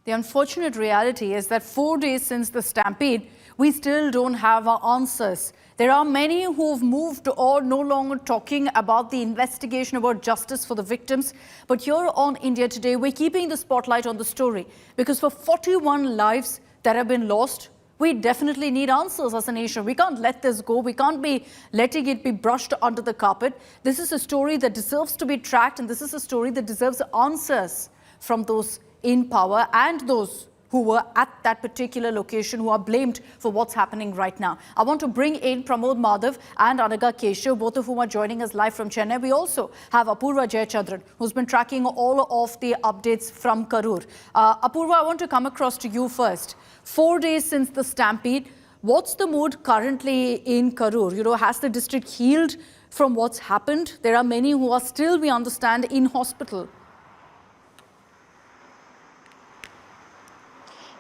The unfortunate reality is that 4 days since the stampede, we still don't have our answers. There are many who've moved or no longer talking about the investigation, about justice for the victims. But here on India Today, we're keeping the spotlight on the story because for 41 lives that have been lost, we definitely need answers as a nation. We can't let this go. We can't be letting it be brushed under the carpet. This is a story that deserves to be tracked, and this is a story that deserves answers from those in power and those who were at that particular location, who are blamed for what's happening right now. I want to bring in Pramod Madhav and Anaga Keshav, both of whom are joining us live from Chennai. We also have Apurva Jayachandran, who's been tracking all of the updates from Karur. Apurva, I want to come across to you first. 4 days since the stampede, what's the mood currently in Karur? You know, has the district healed from what's happened? There are many who are still, we understand, in hospital.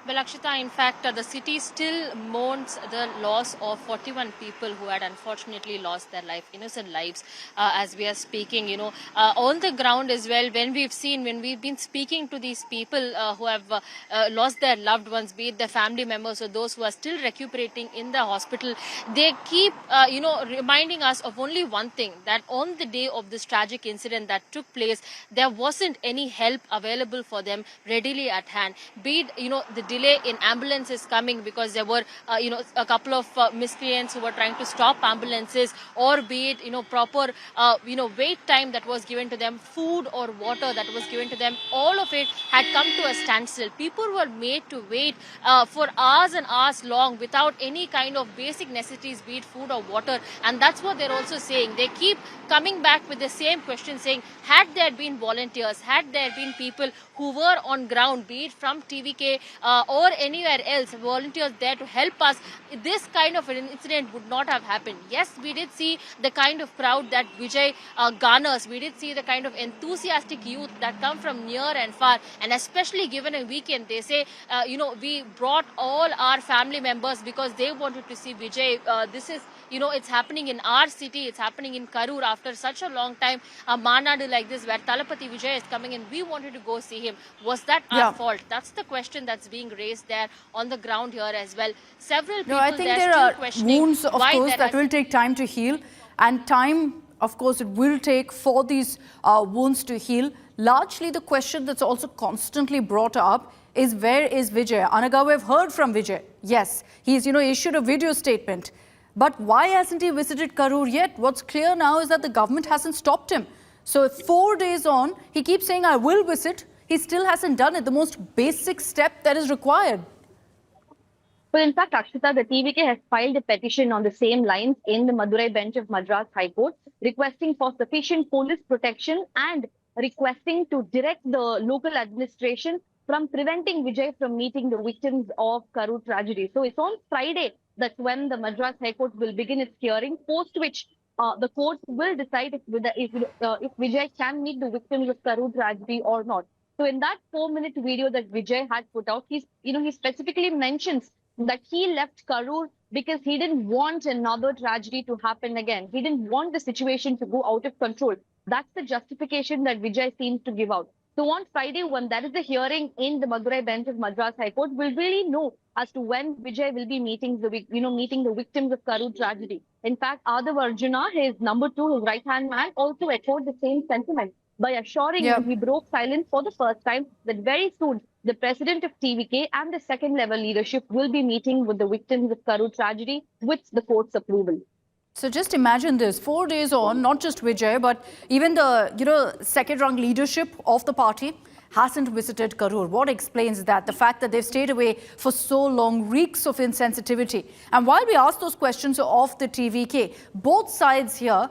Well, Akshita, in fact, the city still mourns the loss of 41 people who had unfortunately lost their life, innocent lives, as we are speaking. You know, on the ground as well, when we've been speaking to these people who have lost their loved ones, be it their family members or those who are still recuperating in the hospital, they keep, reminding us of only one thing, that on the day of this tragic incident that took place, there wasn't any help available for them readily at hand. Be it, the delay in ambulances coming because there were, a couple of miscreants who were trying to stop ambulances, or be it, proper, wait time that was given to them, food or water that was given to them, all of it had come to a standstill. People were made to wait for hours and hours long without any kind of basic necessities, be it food or water. And that's what they're also saying. They keep coming back with the same question, saying, had there been volunteers, had there been people who were on ground, be it from TVK or anywhere else, volunteers there to help us, this kind of an incident would not have happened. Yes, we did see the kind of crowd that Vijay garners. We did see the kind of enthusiastic youth that come from near and far, and especially given a weekend, they say, we brought all our family members because they wanted to see Vijay. This is, it's happening in our city, it's happening in Karur after such a long time, a Manadu like this where Talapati Vijay is coming in. We wanted to go see him. Was that our fault? That's the question that's being raised there on the ground here as well. Several people I think there are wounds, of course, that will take time to heal, and time, of course, it will take for these wounds to heal. Largely, the question that's also constantly brought up is, where is Vijay? Anaga, we've heard from Vijay. Yes, he's, issued a video statement. But why hasn't he visited Karur yet? What's clear now is that the government hasn't stopped him. So 4 days on, he keeps saying, I will visit. He still hasn't done it, the most basic step that is required. Well, in fact, Akshita, the TVK has filed a petition on the same lines in the Madurai bench of Madras High Court, requesting for sufficient police protection and requesting to direct the local administration from preventing Vijay from meeting the victims of Karur tragedy. So it's on Friday that's when the Madras High Court will begin its hearing, post which the court will decide if Vijay can meet the victims of Karur tragedy or not. So in that 4-minute video that Vijay had put out, he specifically mentions that he left Karur because he didn't want another tragedy to happen again. He didn't want the situation to go out of control. That's the justification that Vijay seems to give out. So on Friday, when there is a hearing in the Madurai bench of Madras High Court, we'll really know as to when Vijay will be meeting the victims of Karur tragedy. In fact, Adav Arjuna, his number 2, his right-hand man, also echoed the same sentiment by assuring that he broke silence for the first time that very soon the president of TVK and the second-level leadership will be meeting with the victims of Karur tragedy with the court's approval. So just imagine this, 4 days on, not just Vijay, but even the, second-rung leadership of the party hasn't visited Karur. What explains that? The fact that they've stayed away for so long reeks of insensitivity. And while we ask those questions of the TVK, both sides here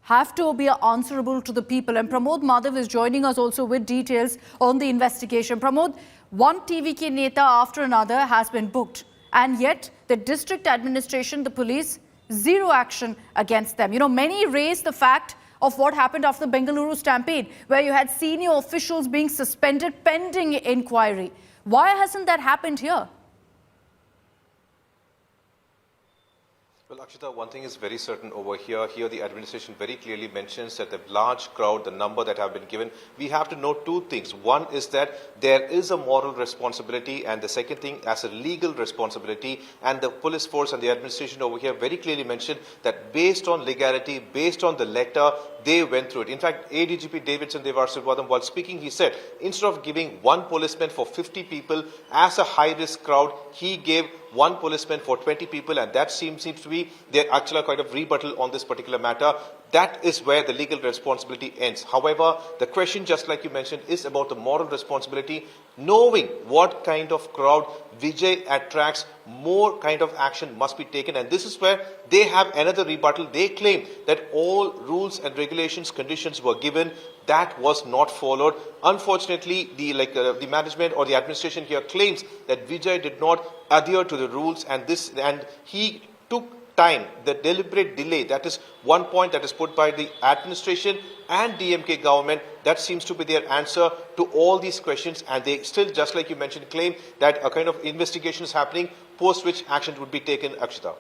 have to be answerable to the people. And Pramod Madhav is joining us also with details on the investigation. Pramod, one TVK neta after another has been booked. And yet the district administration, the police, zero action against them. Many raise the fact of what happened after the Bengaluru Stampede, where you had senior officials being suspended pending inquiry. Why hasn't that happened here? Well, Akshita, one thing is very certain over here. Here, the administration very clearly mentions that the large crowd, the number that have been given, we have to note two things. One is that there is a moral responsibility, and the second thing, as a legal responsibility. And the police force and the administration over here very clearly mentioned that based on legality, based on the letter, they went through it. In fact, ADGP Davidson Devar Sivadam, while speaking, he said, instead of giving one policeman for 50 people as a high-risk crowd, he gave one policeman for 20 people, and that seems to be their actual kind of rebuttal on this particular matter. That is where the legal responsibility ends. However, the question, just like you mentioned, is about the moral responsibility. Knowing what kind of crowd Vijay attracts, more kind of action must be taken. And this is where they have another rebuttal. They claim that all rules and regulations, conditions were given. That was not followed. Unfortunately, the management or the administration here claims that Vijay did not adhere to the rules, and he took time, the deliberate delay. That is one point that is put by the administration and DMK government. That seems to be their answer to all these questions, and they still, just like you mentioned, claim that a kind of investigation is happening, post which action would be taken, Akshita.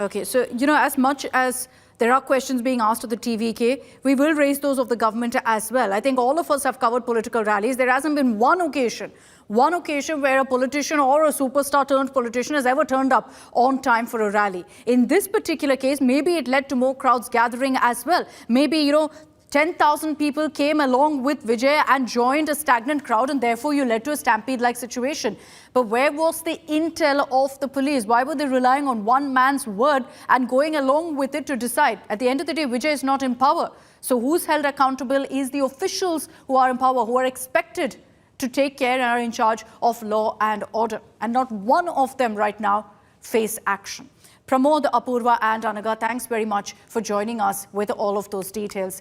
Okay, so, as much as there are questions being asked of the TVK, we will raise those of the government as well. I think all of us have covered political rallies. There hasn't been one occasion where a politician or a superstar turned politician has ever turned up on time for a rally. In this particular case, maybe it led to more crowds gathering as well. Maybe, 10,000 people came along with Vijay and joined a stagnant crowd, and therefore you led to a stampede-like situation. But where was the intel of the police? Why were they relying on one man's word and going along with it to decide? At the end of the day, Vijay is not in power. So who's held accountable is the officials who are in power, who are expected to take care and are in charge of law and order. And not one of them right now face action. Pramod, Apurva and Anaga, thanks very much for joining us with all of those details.